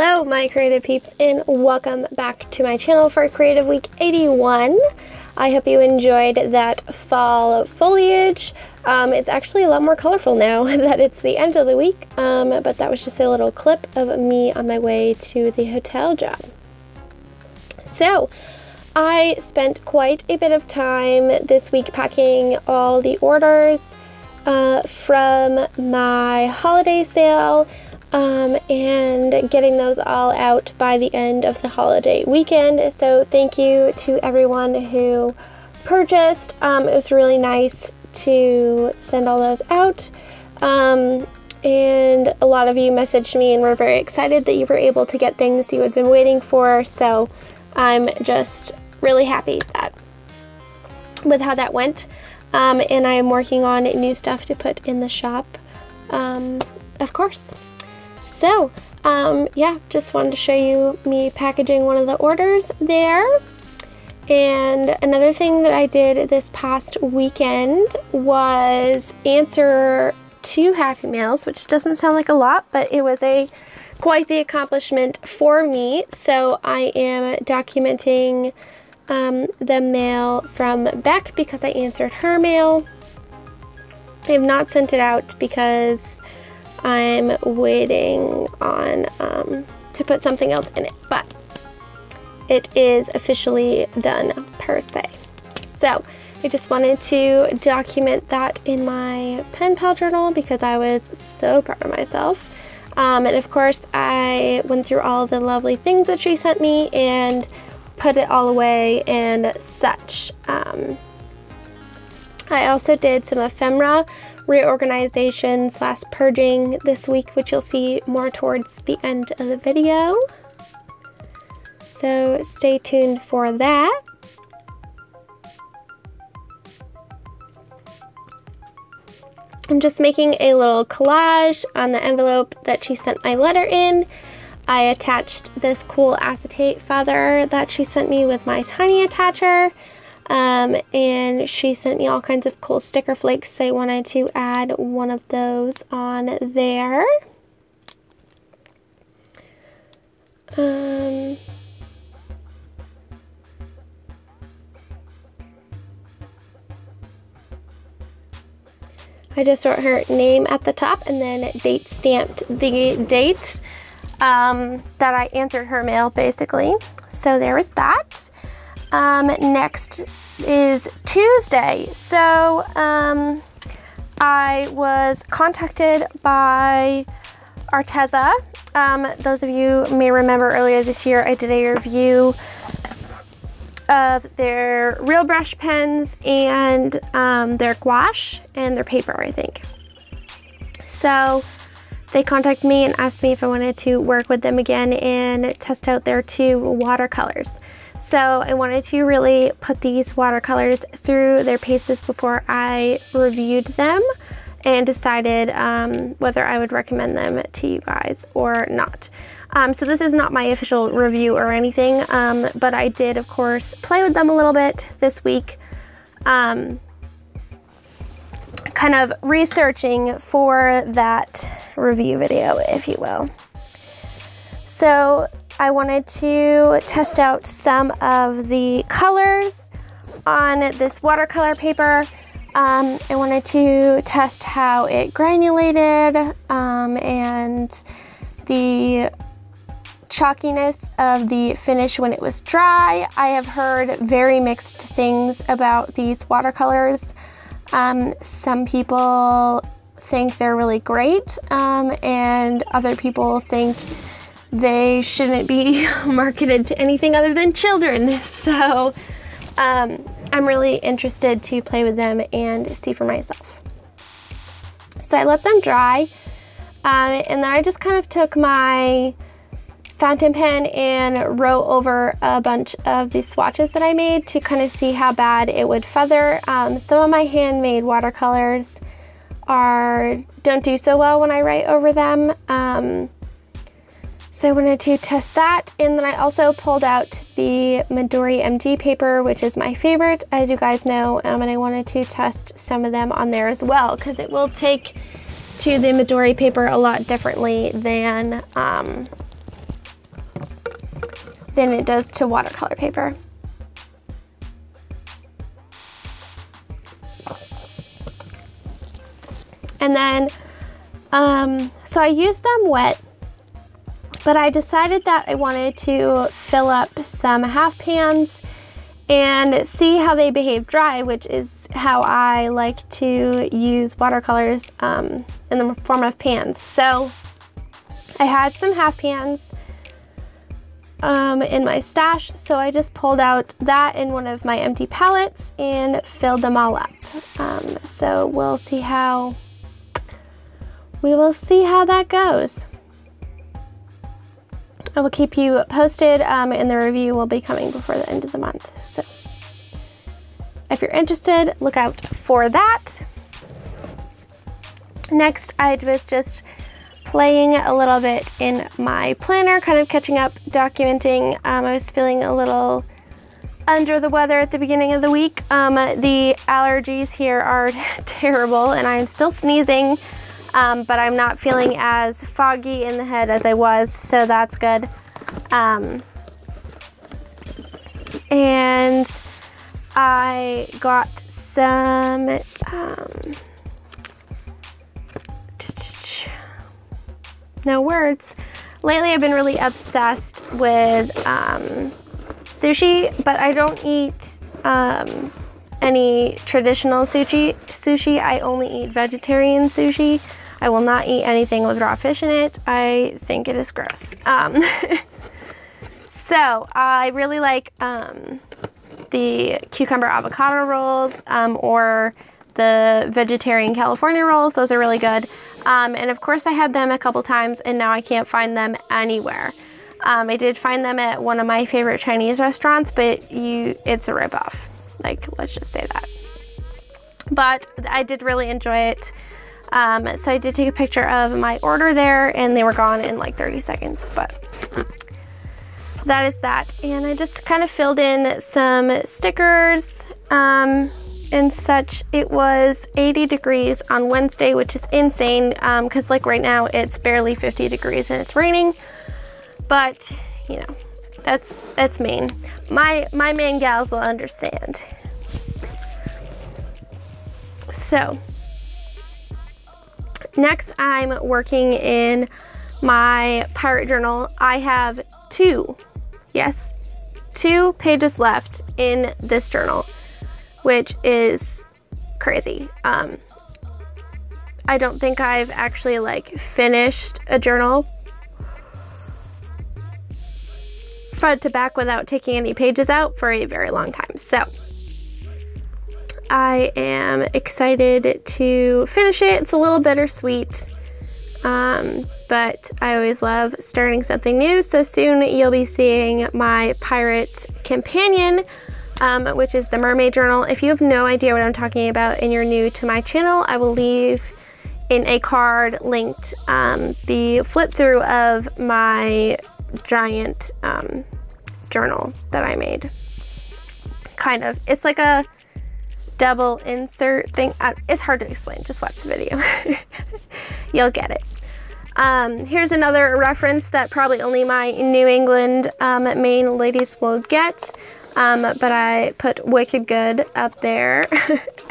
Hello my creative peeps, and welcome back to my channel for Creative Week 81. I hope you enjoyed that fall foliage. It's actually a lot more colorful now that it's the end of the week, but that was just a little clip of me on my way to the hotel job. So I spent quite a bit of time this week packing all the orders from my holiday sale and getting those all out by the end of the holiday weekend. So thank you to everyone who purchased. It was really nice to send all those out. And a lot of you messaged me and were very excited that you were able to get things you had been waiting for. So I'm just really happy with how that went. And I am working on new stuff to put in the shop, of course. So, yeah, just wanted to show you me packaging one of the orders there. And another thing that I did this past weekend was answer 2 happy mails, which doesn't sound like a lot, but it was quite the accomplishment for me. So I am documenting the mail from Beck because I answered her mail. I have not sent it out because I'm waiting on to put something else in it, but it is officially done per se. So I just wanted to document that in my pen pal journal because I was so proud of myself. And of course I went through all the lovely things that she sent me and put it all away and such. I also did some ephemera reorganization / purging this week, which you'll see more towards the end of the video. So stay tuned for that. I'm just making a little collage on the envelope that she sent my letter in. I attached this cool acetate feather that she sent me with my tiny attacher. And she sent me all kinds of cool sticker flakes, so I wanted to add one of those on there. I just wrote her name at the top and then date stamped the date that I answered her mail, basically. So there was that. Next is Tuesday. So I was contacted by Arteza. Those of you may remember earlier this year I did a review of their real brush pens and their gouache and their paper, I think. So they contacted me and asked me if I wanted to work with them again and test out their 2 watercolors. So I wanted to really put these watercolors through their paces before I reviewed them and decided whether I would recommend them to you guys or not. So this is not my official review or anything, but I did, of course, play with them a little bit this week, kind of researching for that review video, if you will. So I wanted to test out some of the colors on this watercolor paper. I wanted to test how it granulated and the chalkiness of the finish when it was dry. I have heard very mixed things about these watercolors. Some people think they're really great, and other people think they shouldn't be marketed to anything other than children. So I'm really interested to play with them and see for myself. So I let them dry, and then I just kind of took my fountain pen and wrote over a bunch of the swatches that I made to kind of see how bad it would feather. Some of my handmade watercolors don't do so well when I write over them. So I wanted to test that, and then I also pulled out the Midori MG paper, which is my favorite, as you guys know, and I wanted to test some of them on there as well, because it will take to the Midori paper a lot differently than than it does to watercolor paper. And then, so I used them wet, but I decided that I wanted to fill up some half pans and see how they behave dry, which is how I like to use watercolors in the form of pans. So I had some half pans in my stash, so I just pulled out that in one of my empty palettes and filled them all up. So we will see how that goes. I will keep you posted, and the review will be coming before the end of the month. So if you're interested, look out for that. Next, I was just playing a little bit in my planner, kind of catching up, documenting. I was feeling a little under the weather at the beginning of the week. The allergies here are terrible, and I'm still sneezing. But I'm not feeling as foggy in the head as I was, so that's good. And I got some, no words. Lately I've been really obsessed with sushi, but I don't eat any traditional sushi. I only eat vegetarian sushi. I will not eat anything with raw fish in it. I think it is gross. So I really like the cucumber avocado rolls or the vegetarian California rolls. Those are really good. And of course I had them a couple times and now I can't find them anywhere. I did find them at one of my favorite Chinese restaurants, but it's a ripoff. Like, let's just say that. But I did really enjoy it. So I did take a picture of my order there and they were gone in like 30 seconds, but that is that. And I just kind of filled in some stickers and such. It was 80 degrees on Wednesday, which is insane because like right now it's barely 50 degrees and it's raining. But, you know, that's Maine. My Maine gals will understand. So next I'm working in my pirate journal. I have two pages left in this journal, which is crazy. I don't think I've actually like finished a journal front to back without taking any pages out for a very long time. So I am excited to finish it. It's a little bittersweet, but I always love starting something new. So soon you'll be seeing my pirate companion, which is the mermaid journal. If you have no idea what I'm talking about and you're new to my channel, I will leave in a card linked the flip through of my giant journal that I made. Kind of, it's like a double insert thing. It's hard to explain, just watch the video. You'll get it. Here's another reference that probably only my New England Maine ladies will get, but I put Wicked Good up there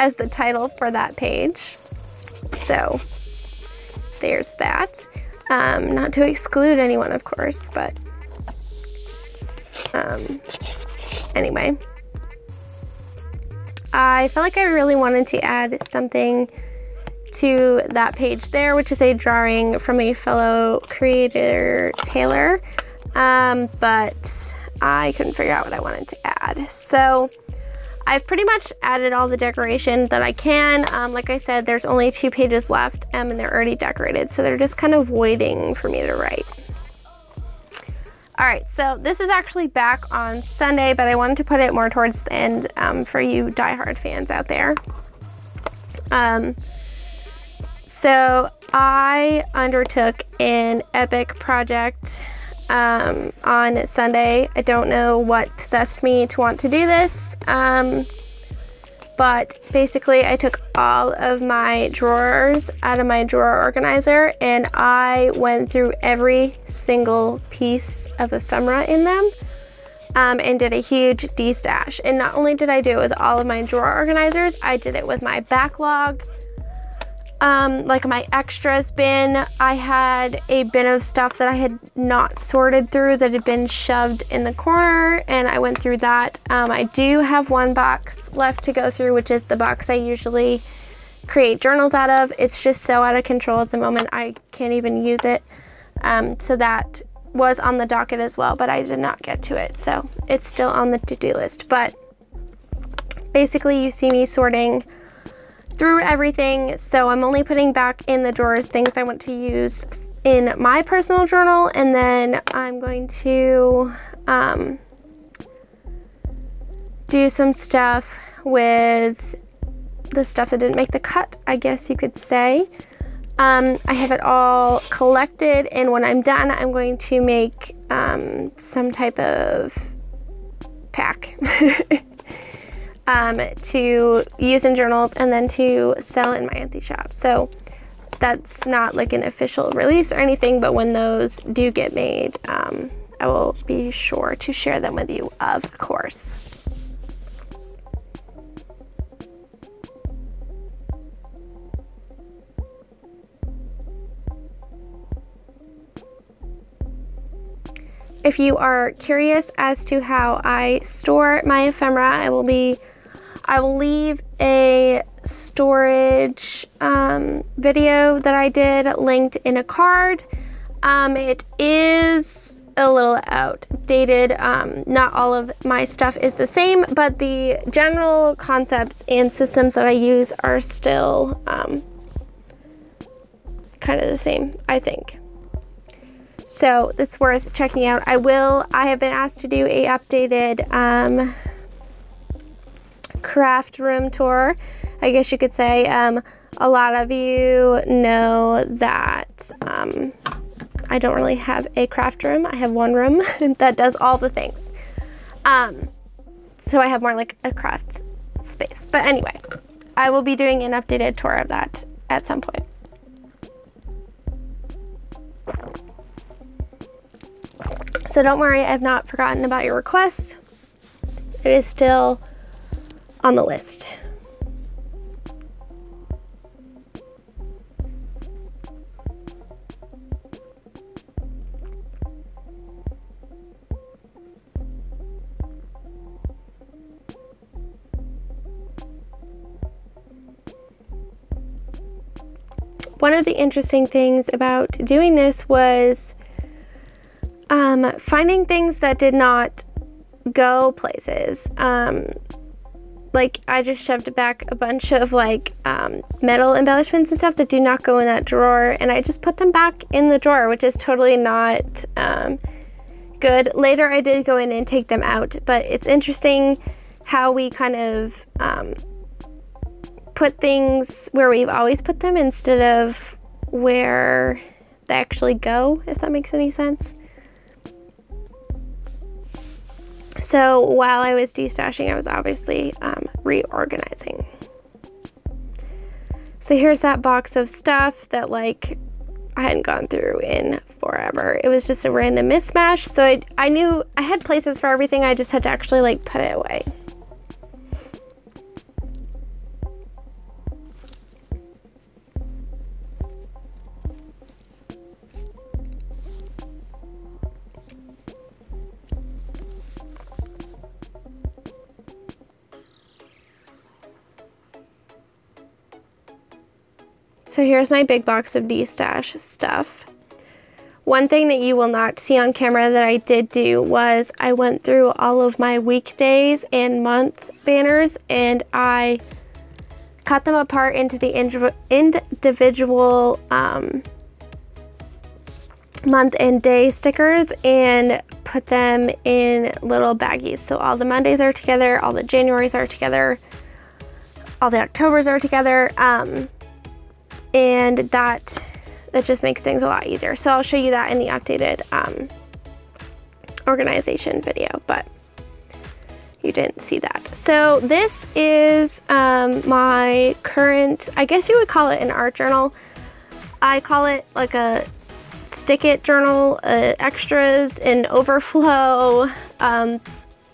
as the title for that page. So there's that. Not to exclude anyone, of course, but anyway. I felt like I really wanted to add something to that page there, which is a drawing from a fellow creator, Taylor, but I couldn't figure out what I wanted to add. So I've pretty much added all the decoration that I can. Like I said, there's only 2 pages left and they're already decorated, so they're just kind of waiting for me to write. All right, so this is actually back on Sunday, but I wanted to put it more towards the end for you diehard fans out there. So I undertook an epic project on Sunday. I don't know what possessed me to want to do this, but basically I took all of my drawers out of my drawer organizer and I went through every single piece of ephemera in them. and did a huge de-stash. And not only did I do it with all of my drawer organizers, I did it with my backlog, like my extras bin. I had a bin of stuff that I had not sorted through that had been shoved in the corner, and I went through that. I do have one box left to go through, which is the box I usually create journals out of. It's just so out of control at the moment, I can't even use it. So that was on the docket as well, but I did not get to it, so it's still on the to-do list. But basically you see me sorting through everything, so I'm only putting back in the drawers things I want to use in my personal journal, and then I'm going to do some stuff with the stuff that didn't make the cut, I guess you could say. I have it all collected, and when I'm done, I'm going to make some type of pack to use in journals and then to sell in my Etsy shop. So that's not like an official release or anything, but when those do get made, I will be sure to share them with you, of course. If you are curious as to how I store my ephemera, I will leave a storage video that I did linked in a card. It is a little outdated. Not all of my stuff is the same, but the general concepts and systems that I use are still kind of the same, I think. So it's worth checking out. I have been asked to do a updated craft room tour, I guess you could say. A lot of you know that I don't really have a craft room. I have one room that does all the things. So I have more like a craft space. But anyway, I will be doing an updated tour of that at some point. So don't worry, I've not forgotten about your requests. It is still on the list. One of the interesting things about doing this was finding things that did not go places. Like I just shoved back a bunch of like metal embellishments and stuff that do not go in that drawer, and I just put them back in the drawer, which is totally not good. Later I did go in and take them out, but it's interesting how we kind of put things where we've always put them instead of where they actually go, if that makes any sense. So while I was destashing, I was obviously reorganizing. So here's that box of stuff that like I hadn't gone through in forever. It was just a random mismatch. So I knew I had places for everything. I just had to actually like put it away. So here's my big box of de-stash stuff. One thing that you will not see on camera that I did do was I went through all of my weekdays and month banners, and I cut them apart into the individual month and day stickers and put them in little baggies. So all the Mondays are together, all the Januarys are together, all the Octobers are together. And that just makes things a lot easier. So I'll show you that in the updated organization video, but you didn't see that. So this is my current, I guess you would call it an art journal. I call it like a stick it journal, extras and overflow.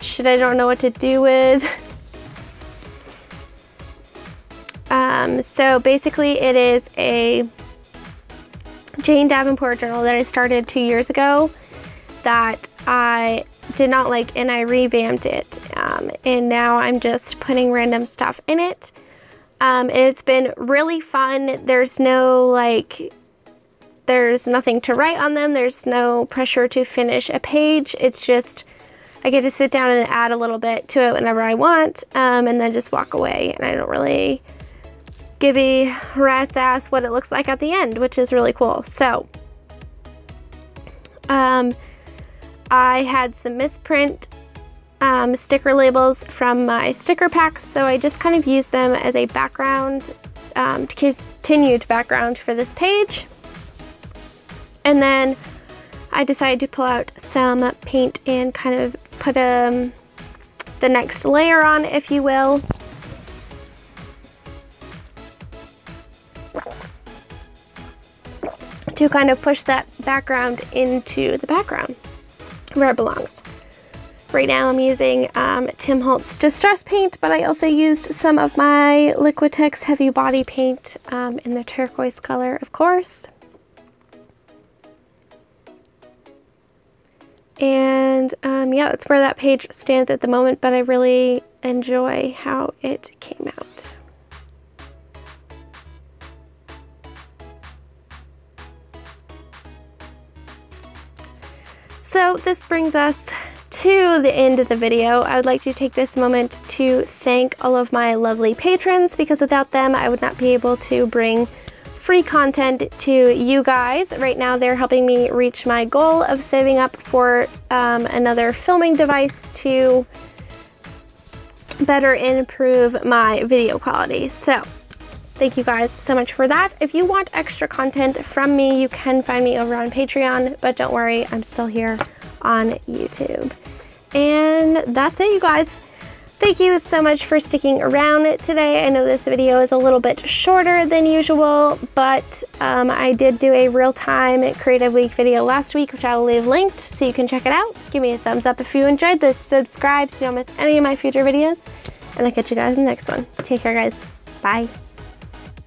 shit I don't know what to do with. So basically it is a Jane Davenport journal that I started 2 years ago that I did not like, and I revamped it. And now I'm just putting random stuff in it. And it's been really fun. There's no there's nothing to write on them. There's no pressure to finish a page. It's just, I get to sit down and add a little bit to it whenever I want, and then just walk away. And I don't really give a rat's ass what it looks like at the end, which is really cool. So, I had some misprint sticker labels from my sticker packs, so I just kind of used them as a background, continued background for this page. And then I decided to pull out some paint and kind of put the next layer on, if you will. To kind of push that background into the background where it belongs. Right now I'm using Tim Holtz Distress Paint, but I also used some of my Liquitex Heavy Body Paint in the turquoise color, of course. And yeah, that's where that page stands at the moment, but I really enjoy how it came out. So this brings us to the end of the video. I would like to take this moment to thank all of my lovely patrons, because without them I would not be able to bring free content to you guys. Right now they're helping me reach my goal of saving up for another filming device to better improve my video quality. So thank you guys so much for that. If you want extra content from me, you can find me over on Patreon, but don't worry, I'm still here on YouTube. And that's it, you guys. Thank you so much for sticking around today. I know this video is a little bit shorter than usual, but I did do a real-time Creative Week video last week, which I will leave linked so you can check it out. Give me a thumbs up if you enjoyed this. Subscribe so you don't miss any of my future videos. And I'll catch you guys in the next one. Take care, guys. Bye.